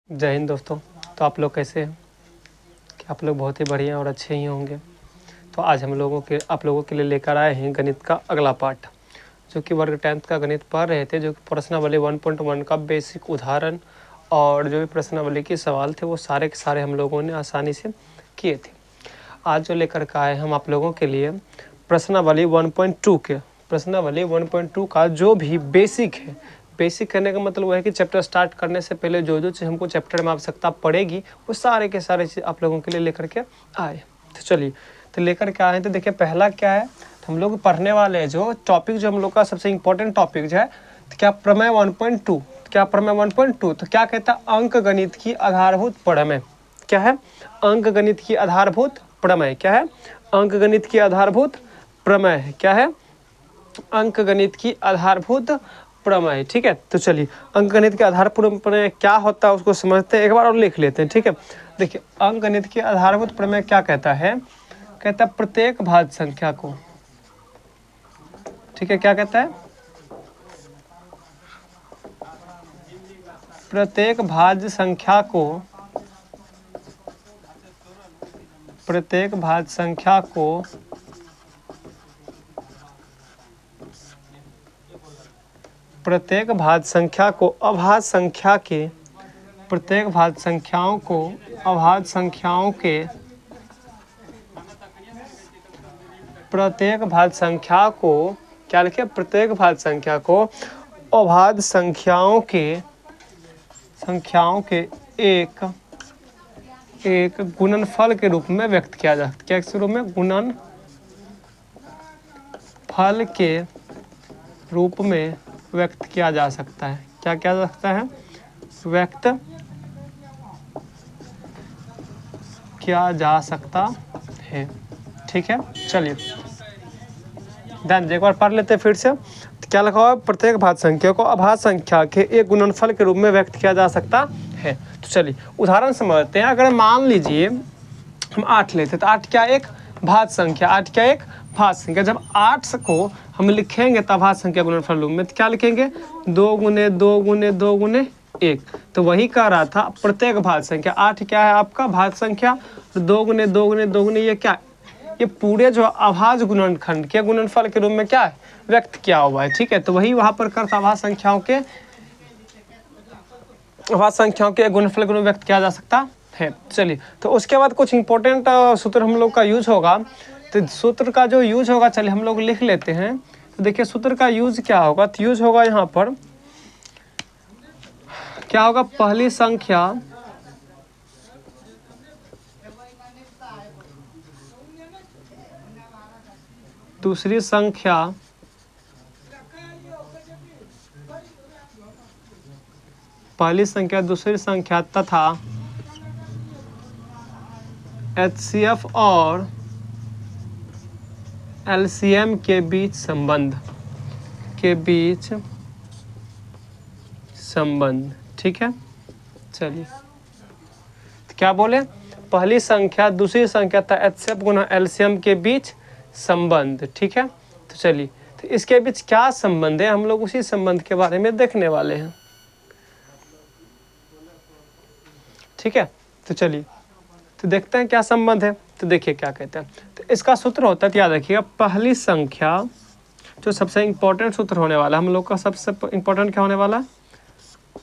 जय हिंद दोस्तों। तो आप लोग कैसे हैं? कि आप लोग बहुत ही बढ़िया और अच्छे ही होंगे। तो आज हम आप लोगों के लिए लेकर आए हैं गणित का अगला पार्ट, जो कि वर्ग 10th का गणित पढ़ रहे थे, जो कि प्रश्नावली 1.1 का बेसिक उदाहरण और जो भी प्रश्नावली के सवाल थे वो सारे के सारे हम लोगों ने आसानी से किए थे। आज जो लेकर के आए हम आप लोगों के लिए प्रश्नावली 1.2 का जो भी बेसिक है। बेसिक करने का मतलब वो है कि चैप्टर स्टार्ट करने से पहले जो जो चीज़ हमको चैप्टर में आवश्यकता पड़ेगी वो सारे के सारे चीज़ आप लोगों के लिए लेकर के आए। तो चलिए, तो लेकर के आए। तो देखिए पहला क्या है, तो हम लोग पढ़ने वाले हैं जो टॉपिक, जो हम लोग का सबसे इम्पोर्टेंट टॉपिक जो है, तो क्या प्रमेय 1.2। क्या प्रमेय 1.2 तो क्या कहता है, अंक गणित की आधारभूत प्रमेय। क्या है? अंक गणित की आधारभूत प्रमेय। क्या है? अंक गणित की आधारभूत प्रमेय है। क्या है? अंक गणित की आधारभूत प्रमेय। ठीक है, तो चलिए अंक गणित के आधारभूत प्रमेय क्या होता है उसको समझते हैं, एक बार और लिख लेते हैं। ठीक है, देखिए अंक गणित की आधारभूत प्रमेय क्या कहता है, कहता है प्रत्येक भाज्य संख्या को, ठीक है, क्या कहता है, प्रत्येक भाज्य संख्या को, प्रत्येक भाज्य संख्या को प्रत्येक भाज्य संख्या को अभाज्य संख्या के, प्रत्येक भाज्य संख्याओं को अभाज्य संख्याओं के, प्रत्येक भाज्य संख्या को क्या लिखे, प्रत्येक भाज्य संख्या को अभाज्य संख्याओं के एक गुणनफल के रूप में व्यक्त किया जा सकता है। क्या के रूप में? गुणनफल के रूप में व्यक्त किया जा सकता है। क्या किया जा सकता है? व्यक्त किया जा सकता है। ठीक है, चलिए ध्यान एक बार पढ़ लेते हैं फिर से। तो क्या लिखा हुआ है, प्रत्येक भाज्य संख्या को अभाज्य संख्या के एक गुणनफल के रूप में व्यक्त किया जा सकता है। तो चलिए उदाहरण समझते हैं। अगर मान लीजिए हम 8 लेते तो 8 क्या एक भाज्य संख्या, 8 क्या एक भाज्य संख्या। जब 8 को हम लिखेंगे तब भाज्य संख्या गुणनफल रूप में, तो क्या लिखेंगे, 2 गुने 2 गुने 2 गुने 1। तो वही कह रहा था प्रत्येक भाज्य संख्या, 8 क्या है आपका भाज्य संख्या, 2 गुने 2 गुने 2 गुने ये क्या, ये पूरे जो अभाज्य गुणनखंड के गुणनफल के रूप में क्या है, व्यक्त किया हुआ है। ठीक है, तो वही वहां पर करता अभाज्य संख्याओं के गुणनफल के रूप में व्यक्त किया जा सकता है। चलिए, तो उसके बाद कुछ इंपॉर्टेंट सूत्र हम लोग का यूज होगा। तो सूत्र का जो यूज होगा, चलिए हम लोग लिख लेते हैं। तो देखिए सूत्र का यूज क्या होगा, तो यूज होगा यहाँ पर क्या होगा, पहली संख्या दूसरी संख्या पहली संख्या दूसरी संख्या तथा HCF और LCM के बीच संबंध। ठीक है, चलिए तो क्या बोले, पहली संख्या दूसरी संख्या तथा HCF गुना LCM के बीच संबंध। ठीक है, तो चलिए तो इसके बीच क्या संबंध है, हम लोग उसी संबंध के बारे में देखने वाले हैं। ठीक है, तो चलिए तो देखते हैं क्या संबंध है। तो देखिए क्या कहते हैं, तो इसका सूत्र होता है, याद रखिएगा, पहली संख्या, जो सबसे इंपॉर्टेंट सूत्र होने वाला हम लोग का, सबसे इंपॉर्टेंट क्या होने वाला,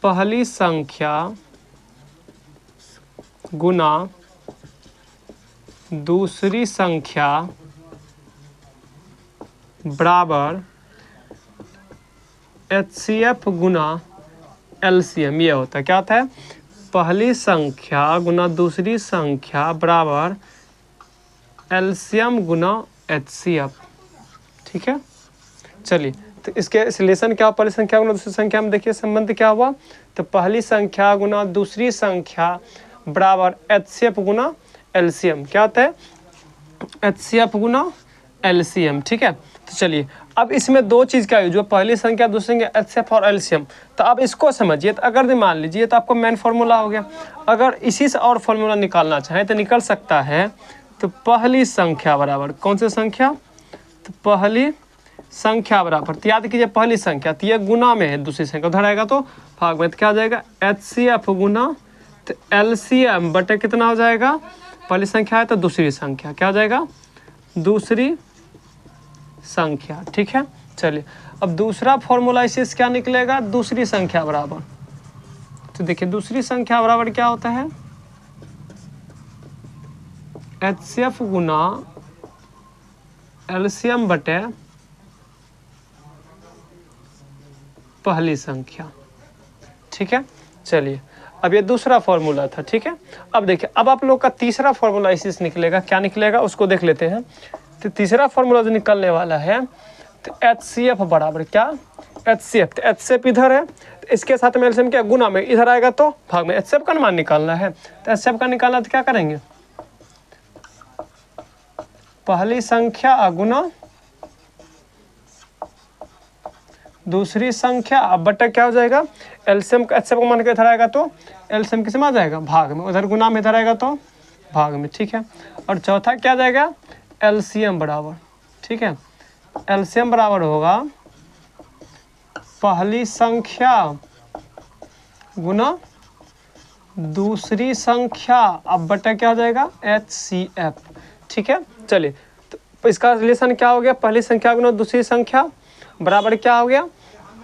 पहली संख्या गुना दूसरी संख्या बराबर HCF गुना LCM। ये होता है, क्या होता है, पहली संख्या गुना दूसरी संख्या बराबर LCM गुना HCF। ठीक है, चलिए तो इसके रिलेशन क्या हुआ, पहली संख्या गुना दूसरी संख्या में देखिए संबंध क्या हुआ, तो पहली संख्या गुना दूसरी संख्या बराबर HCF गुना LCM। क्या होता है, HCF गुना LCM। ठीक है, तो चलिए अब इसमें दो चीज़ का यूज हुआ, पहली संख्या दूसरी संख्या HCF और LCM। तो अब इसको समझिए। तो अगर मान लीजिए तो आपको मेन फार्मूला हो गया, अगर इसी से और फार्मूला निकालना चाहें तो निकल सकता है। तो पहली संख्या बराबर कौन सी संख्या, तो पहली संख्या बराबर, तो याद कीजिए पहली संख्या, तो ये गुना में है, दूसरी संख्या उधर आएगा तो भाग में, तो क्या आ जाएगा HCF गुना तो एलसीएम बटे कितना हो जाएगा, पहली संख्या है तो दूसरी संख्या, क्या हो जाएगा, दूसरी संख्या। ठीक है, चलिए अब दूसरा फॉर्मूला इसे क्या निकलेगा, दूसरी संख्या बराबर, तो देखिए दूसरी संख्या बराबर क्या होता है, एचसीएफ गुना एलसीएम बटे पहली संख्या। ठीक है, चलिए अब ये दूसरा फॉर्मूला था। ठीक है, अब देखिए अब आप लोग का तीसरा फॉर्मूला इसी निकलेगा, क्या निकलेगा उसको देख लेते हैं। तो तीसरा फॉर्मूला जो निकलने वाला है तो एचसीएफ बराबर क्या, एचसीएफ, तो एचसीएफ इधर है तो इसके साथ में एलसीएम क्या गुना में इधर आएगा तो भाग में, एचसीएफ का मान निकालना है। तो एचसीएफ का निकालना तो क्या करेंगे, पहली संख्या गुना दूसरी संख्या, अब बटा क्या हो जाएगा, एलसीएम का एचसीएफ का मान के इधर आएगा तो एलसीएम किस में आ जाएगा, भाग में, उधर गुना में इधर आएगा तो भाग में। ठीक है, और चौथा क्या जाएगा, एलसीएम बराबर, ठीक है, एलसीएम बराबर होगा पहली संख्या गुना दूसरी संख्या, अब बटा क्या हो जाएगा, एचसीएफ। ठीक है, चलिए तो इसका रिलेशन क्या हो गया, पहली संख्या गुना दूसरी संख्या बराबर क्या हो गया,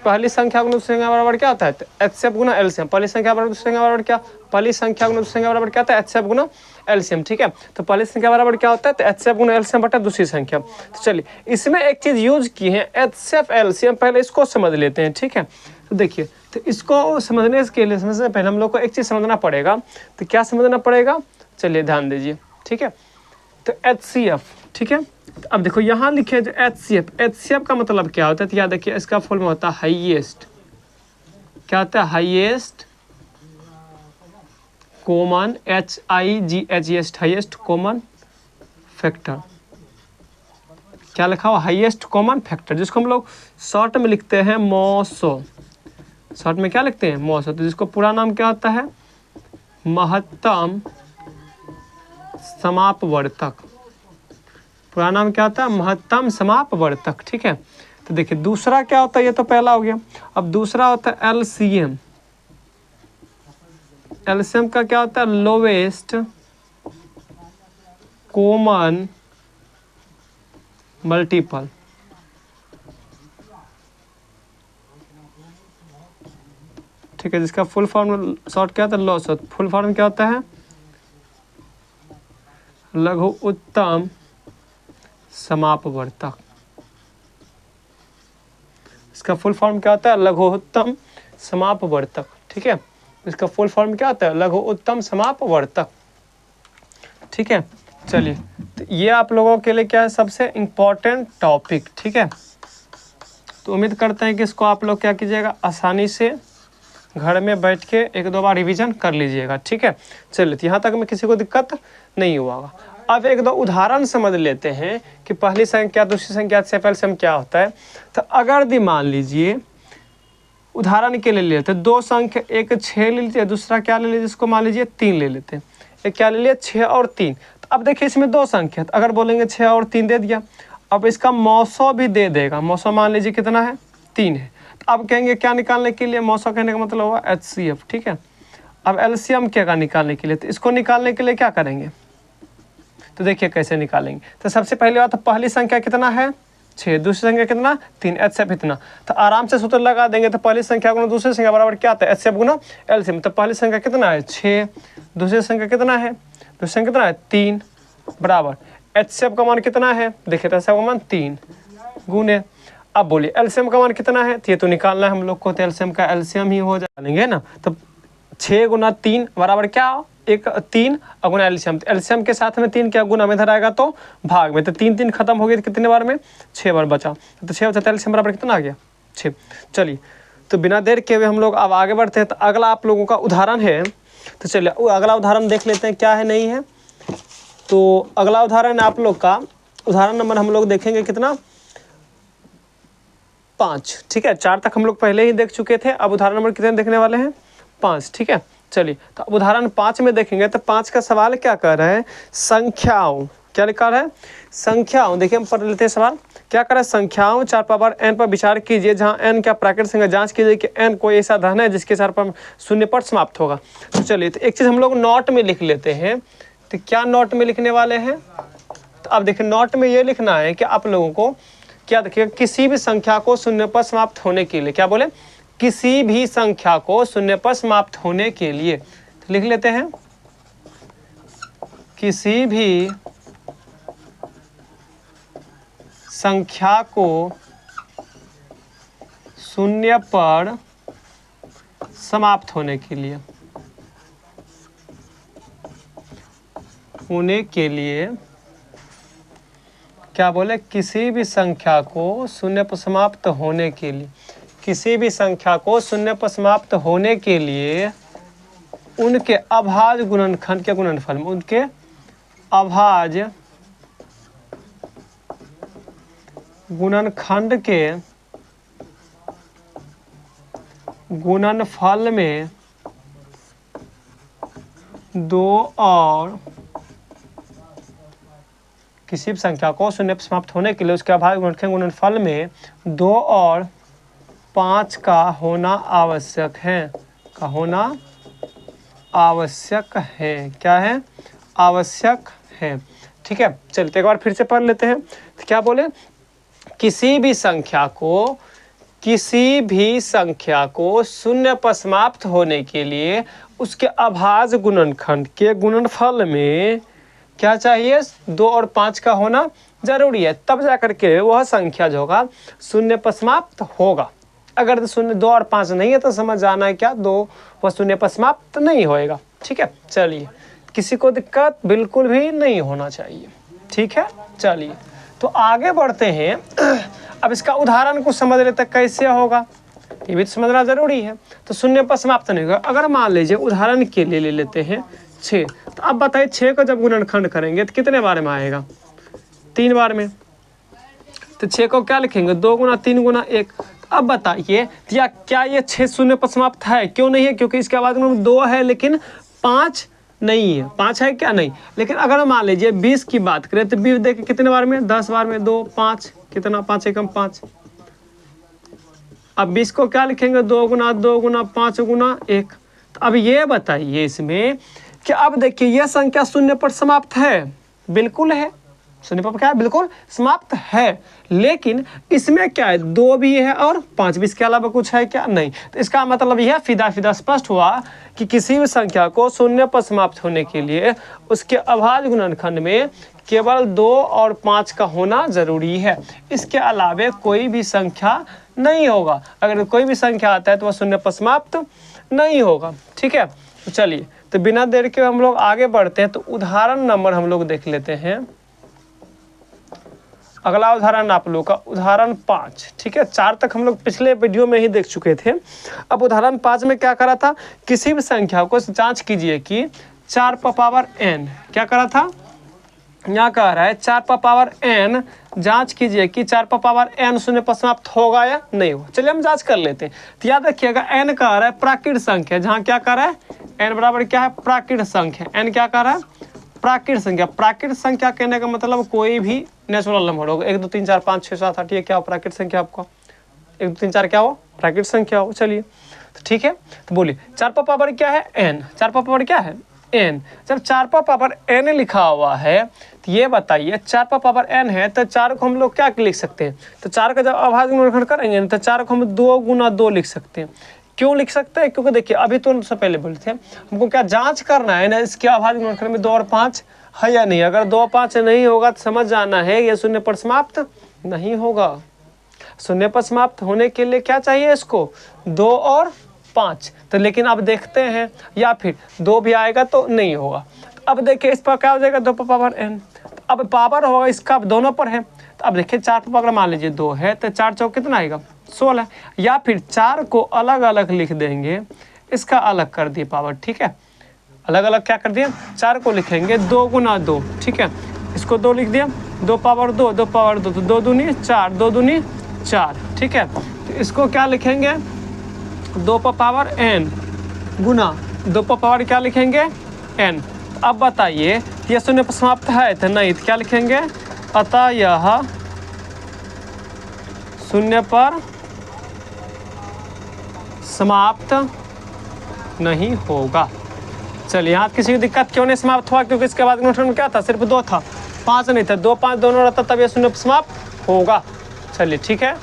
पहली संख्या गुना दूसरी संख्या बराबर क्या होता है, एचसीएफ गुना एलसीएम, पहली संख्या बराबर दूसरी संख्या बराबर क्या, पहली संख्या गुना दूसरी संख्या बराबर क्या होता है, एचसीएफ गुना एलसीएम। ठीक है, तो पहली संख्या बराबर क्या होता है, तो एचसीएफ गुना एलसीएम बटा दूसरी संख्या। तो चलिए इसमें एक चीज यूज की है एचसीएफ एलसीएम, पहले इसको समझ लेते हैं। ठीक है, तो देखिए तो इसको समझने के लिए समझने से पहले हम लोग को एक चीज समझना पड़ेगा, तो क्या समझना पड़ेगा, चलिए ध्यान दीजिए। ठीक है, तो एचसीएफ, ठीक है, तो अब देखो यहाँ लिखे जो एचसीएफ, एचसीएफ का मतलब क्या होता है, तो याद देखिए इसका फुल में होता है हाईएस्ट, क्या होता है, highest common, HIGHEST, highest common factor, क्या लिखा हुआ, हाईएस्ट कॉमन फैक्टर, जिसको हम लोग शॉर्ट में लिखते हैं मॉसो, शॉर्ट में क्या लिखते हैं, मॉसो, तो जिसको पूरा नाम क्या होता है, महत्तम समापवर्तक, पूरा नाम क्या होता है, महत्तम समापवर्तक। ठीक है, तो देखिए दूसरा क्या होता है, ये तो पहला हो गया, अब दूसरा होता है एलसीएम, एलसीएम का क्या होता है, लोवेस्ट कॉमन मल्टीपल। ठीक है, जिसका फुल फॉर्म शॉर्ट क्या होता है, लॉस, फुल फॉर्म क्या होता है, लघु उत्तम समापवर्तक, इसका फुल फॉर्म क्या होता है, लघुत्तम समापवर्तक। ठीक है, इसका फुल फॉर्म क्या होता है, लघु उत्तम समापवर्तक। ठीक है, चलिए तो ये आप लोगों के लिए क्या है, सबसे इम्पोर्टेंट टॉपिक। ठीक है, तो उम्मीद करते हैं कि इसको आप लोग क्या कीजिएगा, आसानी से घर में बैठ के एक दो बार रिवीजन कर लीजिएगा। ठीक है, चलिए तो यहाँ तक में किसी को दिक्कत नहीं हुआ। अब एक दो उदाहरण समझ लेते हैं कि पहली संख्या दूसरी संख्या से एलसीएम क्या होता है। तो अगर दी मान लीजिए उदाहरण के लिए लेते हैं, दो संख्या, एक 6 ले लीजिए, दूसरा क्या ले लीजिए, जिसको मान लीजिए 3 ले लेते हैं, एक क्या ले लिया 6 और 3। तो अब देखिए इसमें दो संख्या, तो अगर बोलेंगे 6 और 3 दे दिया, अब इसका मौसो भी दे देगा, मौसो मान लीजिए कितना है, 3 है। तो अब कहेंगे क्या निकालने के लिए, मौसो कहने का मतलब हुआ एचसीएफ। ठीक है, अब एलसीएम क्या का निकालने के लिए, तो इसको निकालने के लिए क्या करेंगे, तो देखिए कैसे निकालेंगे। तो सबसे पहले बात, पहली संख्या कितना है 6, दूसरी संख्या कितना 3, एचसीएफ इतना, तो आराम से सूत्र लगा देंगे। तो पहली संख्या गुना दूसरी संख्या बराबर क्या आता है, एचसीएफ गुना एलसीएम। तो पहली संख्या कितना है 6, दूसरी संख्या कितना है, दूसरी संख्या कितना है 3 बराबर एचसीएफ का मान कितना है, देखिए एचसीएफ का मान 3 गुने, अब बोलिए एलसीएम का मान कितना है, तो ये तो निकालना है हम लोग को, तो एलसीएम का एलसीएम ही हो जाएंगे ना। तो 6 गुना 3 बराबर क्या, एक 3 और गुना एलसीएम, एलसीएम के साथ में 3 क्या गुना में इधर आएगा तो भाग में, तो 3 3 खत्म हो गई, तो कितने बार में 6 बार बचा, तो 6 बचा, एलसीएम बराबर कितना आ गया 6। चलिए तो बिना देर के हुए हम लोग अब आगे बढ़ते हैं। तो अगला आप लोगों का उदाहरण है, तो चलिए अगला उदाहरण देख लेते हैं क्या है नहीं है। तो अगला उदाहरण आप लोग का उदाहरण नंबर हम लोग देखेंगे कितना, 5। ठीक है, 4 तक हम लोग पहले ही देख चुके थे, अब उदाहरण नंबर कितने देखने वाले हैं, 5। ठीक है, चलिए तो अब उदाहरण 5 में देखेंगे। तो 5 का सवाल क्या कर रहा है, संख्याओं, क्या लिखा है, संख्याओं, देखिए हम पढ़ लेते हैं सवाल क्या कर रहा है, संख्याओं 4 पावर n पर विचार कीजिए जहां n क्या प्राकृतिक संख्या, जांच कीजिए कि n कोई ऐसा धन है जिसके 4 पर शून्य पर समाप्त होगा। तो चलिए तो एक चीज़ हम लोग नोट में लिख लेते हैं। तो क्या नोट में लिखने वाले हैं, तो अब देखिए नोट में ये लिखना है कि आप लोगों को क्या देखिएगा, किसी भी संख्या को शून्य पर समाप्त होने के लिए, क्या बोले, किसी भी संख्या को शून्य पर समाप्त होने के लिए, तो लिख लेते हैं किसी भी संख्या को शून्य पर समाप्त होने के लिए क्या बोले, किसी भी संख्या को शून्य पर समाप्त होने के लिए, किसी भी संख्या को शून्य पर समाप्त होने के लिए उनके अभाज्य गुणनखंड के गुणनफल में, उनके अभाज्य गुणनखंड के गुणनफल में 2 और किसी भी संख्या को शून्य पर समाप्त होने के लिए उसके अभाज्य गुणनखंड गुणनफल में 2 और 5 का होना आवश्यक है, का होना आवश्यक है, क्या है, आवश्यक है। ठीक है, चलते एक बार फिर से पढ़ लेते हैं। तो क्या बोले, किसी भी संख्या को शून्य पर समाप्त होने के लिए उसके अभाज्य गुणनखंड के गुणनफल में क्या चाहिए, 2 और 5 का होना जरूरी है, तब जाकर के वह संख्या जो होगा शून्य पर समाप्त होगा। अगर शून्य 2 और 5 नहीं है तो समझ जाना है क्या, 2 वह शून्य पर समाप्त नहीं होएगा। ठीक है, चलिए किसी को दिक्कत बिल्कुल भी नहीं होना चाहिए। ठीक है, चलिए तो आगे बढ़ते हैं। अब इसका उदाहरण को समझ लेते कैसे होगा, ये भी तो समझना जरूरी है। तो शून्य पर समाप्त नहीं होगा। अगर मान लीजिए उदाहरण के लिए ले लेते हैं 6, तो अब बताइए 6 को जब गुणनखंड करेंगे तो कितने बार में आएगा, 3 बार में। तो 6 को क्या लिखेंगे, 2 गुना 3 गुना 1। अब बताइए क्या ये 6 शून्य पर समाप्त है, क्यों नहीं है, क्योंकि इसके बाद में 2 है लेकिन 5 नहीं है, 5 है क्या, नहीं। लेकिन अगर मान लीजिए 20 की बात करें तो 20 देखिए कितने बार में, 10 बार में, 2 5 कितना, 5 एकम 5। अब 20 को क्या लिखेंगे, 2 गुना 5 गुना 1। तो अब ये बताइए इसमें कि अब देखिए यह संख्या शून्य पर समाप्त है, बिल्कुल है, शून्य पर क्या है, बिल्कुल समाप्त है। लेकिन इसमें क्या है, 2 भी है और 5 भी, इसके अलावा कुछ है क्या, नहीं। तो इसका मतलब यह फिदा स्पष्ट हुआ कि किसी भी संख्या को शून्य पर समाप्त होने के लिए उसके अभाज्य गुणनखंड में केवल 2 और 5 का होना जरूरी है, इसके अलावा कोई भी संख्या नहीं होगा। अगर कोई भी संख्या आता है तो वह शून्य पर समाप्त नहीं होगा। ठीक है, तो चलिए तो बिना देर के हम लोग आगे बढ़ते हैं। तो उदाहरण नंबर हम लोग देख लेते हैं। अगला उदाहरण आप लोग का उदाहरण 5। ठीक है, 4 तक हम लोग पिछले वीडियो में ही देख चुके थे। अब उदाहरण 5 में क्या करा था, किसी भी संख्या को जांच कीजिए कि 4 पर पावर n, क्या करा था, यहाँ कह रहा है 4 पर पावर n जांच कीजिए कि 4 पर पावर n शून्य पर समाप्त होगा या नहीं होगा। चलिए हम जांच कर लेते हैं। तो याद रखिएगा n कह रहा है प्राकृत संख्या, जहाँ क्या कह रहा है, n बराबर क्या है, प्राकृत संख्या। n क्या कह रहा है, प्राकृत संख्या। प्राकृत संख्या कहने का मतलब कोई भी नेचुरल नंबर होगा, 1 2 3 4 5 6 7 8, ये क्या हो, प्राकृत संख्या आपका 1 2 3 4 क्या हो, प्राकृत संख्या हो। चलिए तो ठीक है, तो बोलिए 4 पर पावर क्या है, n। 4 पर पावर क्या है, n। जब 4 पर पावर n लिखा हुआ है तो ये बताइए 4 पर पावर n है तो 4 को हम लोग क्या लिख सकते हैं, तो 4 का जब अभाज्य गुणनखंड करेंगे तो 4 को हम 2 गुना 2 लिख सकते हैं। क्यों लिख सकते हैं, क्योंकि देखिए अभी तो उनसे पहले बोले थे हमको क्या जांच करना है ना, इसके अभाज्य गुणनखंड में 2 और 5 है या नहीं। अगर 2 और 5 नहीं होगा तो समझ जाना है ये शून्य पर समाप्त नहीं होगा। शून्य पर समाप्त होने के लिए क्या चाहिए इसको, 2 और 5। तो लेकिन अब देखते हैं, या फिर 2 भी आएगा तो नहीं होगा। अब देखिए इस पर क्या हो जाएगा, 2 पर पावर n। तो अब पावर होगा इसका दोनों पर है। तो अब देखिए 4 पर अगर मान लीजिए 2 है तो 4 चौक कितना आएगा, 16। या फिर 4 को अलग अलग लिख देंगे, इसका अलग कर दिए पावर। ठीक है, अलग अलग क्या कर दिया, 4 को लिखेंगे 2 गुना 2। ठीक है, इसको 2 लिख दिया, 2 पावर 2, 2 पावर 2, तो 2 दूनी 4, 2 दूनी 4। ठीक है, तो इसको क्या लिखेंगे, 2 पर पावर n गुना 2 पर पावर क्या लिखेंगे n। अब बताइए ये शून्य पर समाप्त है तो नहीं, तो क्या लिखेंगे, अतः यह शून्य पर समाप्त नहीं होगा। चलिए यहाँ किसी की दिक्कत क्यों नहीं समाप्त हुआ, क्योंकि इसके बाद गुणनखंड क्या था, सिर्फ 2 था, 5 नहीं था, 2 5 दोनों रहता तब ये शून्य पर समाप्त होगा। चलिए ठीक है।